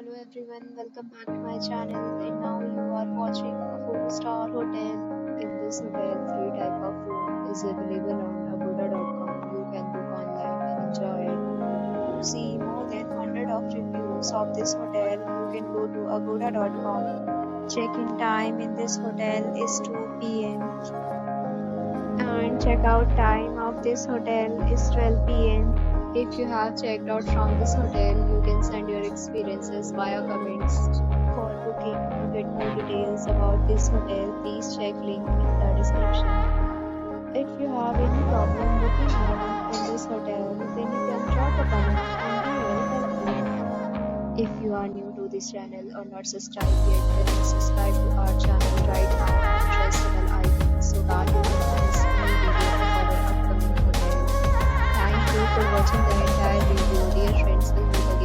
Hello everyone, welcome back to my channel. And now you are watching a 4-star hotel. In this hotel, three type of room is available on agoda.com. You can book online and enjoy it. To see more than 100 of reviews of this hotel, you can go to agoda.com. Check-in time in this hotel is 2 p.m. and check-out time of this hotel is 12 p.m. If you have checked out from this hotel, you can send your experiences via comments. For booking to get more details about this hotel, please check link in the description. If you have any problem booking a room in this hotel, then you can drop a comment and we will help you. If you are new to this channel or not subscribed yet, then subscribe to our channel right now and press the bell icon so that you don't miss any video of our upcoming hotel. Thank you for watching the entire video. Dear friends, will meet again.